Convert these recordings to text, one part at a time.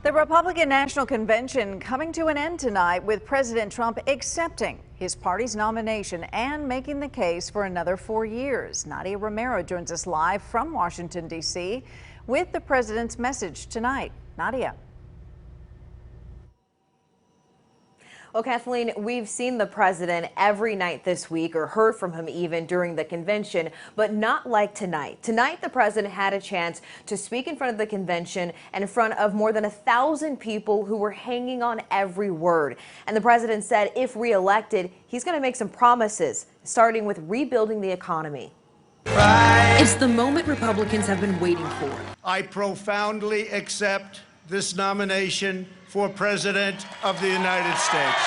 The Republican National Convention coming to an end tonight with President Trump accepting his party's nomination and making the case for another 4 years. Nadia Romero joins us live from Washington, D.C. with the president's message tonight. Nadia. Well, Kathleen, we've seen the president every night this week, or heard from him even during the convention, but not like tonight. Tonight, the president had a chance to speak in front of the convention and in front of more than 1,000 people who were hanging on every word. And the president said if reelected, he's going to make some promises, starting with rebuilding the economy. It's the moment Republicans have been waiting for. I profoundly accept this nomination for President of the United States.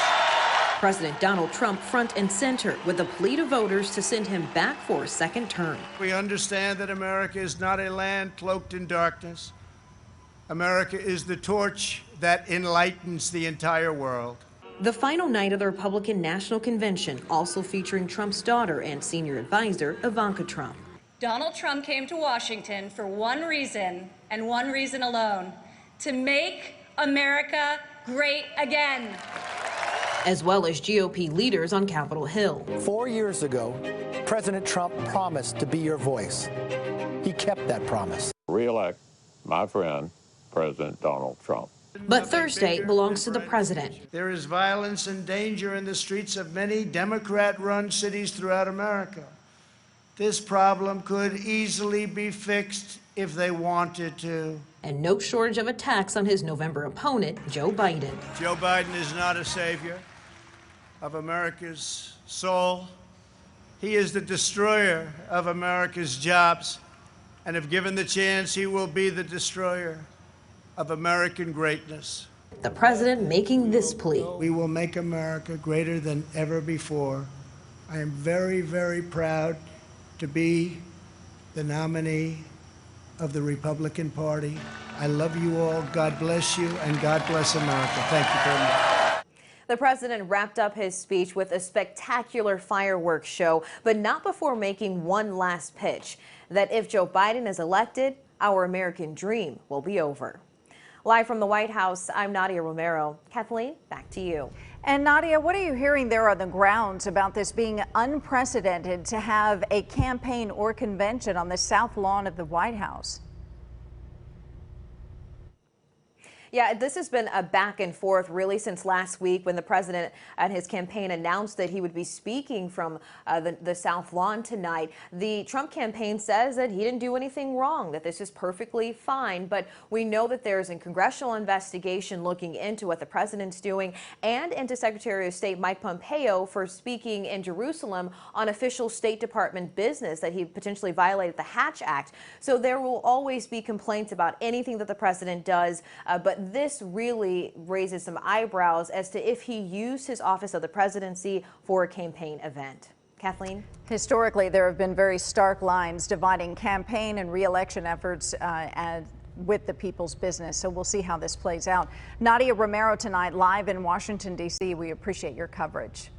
President Donald Trump front and center with a plea to voters to send him back for a second term. We understand that America is not a land cloaked in darkness. America is the torch that enlightens the entire world. The final night of the Republican National Convention, also featuring Trump's daughter and senior advisor, Ivanka Trump. Donald Trump came to Washington for one reason and one reason alone: to make America great again. As well as GOP leaders on Capitol Hill. 4 years ago, President Trump promised to be your voice. He kept that promise. Re-elect my friend, President Donald Trump. But Thursday belongs to the president. There is violence and danger in the streets of many Democrat-run cities throughout America. This problem could easily be fixed if they wanted to. And no shortage of attacks on his November opponent, Joe Biden. Joe Biden is not a savior of America's soul. He is the destroyer of America's jobs. And if given the chance, he will be the destroyer of American greatness. The president making this plea. We will make America greater than ever before. I am very, very proud to be the nominee of the Republican Party. I love you all. God bless you, and God bless America. Thank you very much. The president wrapped up his speech with a spectacular fireworks show, but not before making one last pitch: that if Joe Biden is elected, our American dream will be over. Live from the White House, I'm Nadia Romero. Kathleen, back to you. And Nadia, what are you hearing there on the grounds about this being unprecedented to have a campaign or convention on the south lawn of the White House? Yeah, this has been a back and forth really since last week when the president and his campaign announced that he would be speaking from the South Lawn tonight. The Trump campaign says that he didn't do anything wrong, that this is perfectly fine. But we know that there's a congressional investigation looking into what the president's doing and into Secretary of State Mike Pompeo for speaking in Jerusalem on official State Department business, that he potentially violated the Hatch Act. So there will always be complaints about anything that the president does, but this really raises some eyebrows as to if he used his office of the presidency for a campaign event. Kathleen? Historically, there have been very stark lines dividing campaign and re-election efforts with the people's business. So we'll see how this plays out. Nadia Romero tonight, live in Washington, D.C. We appreciate your coverage.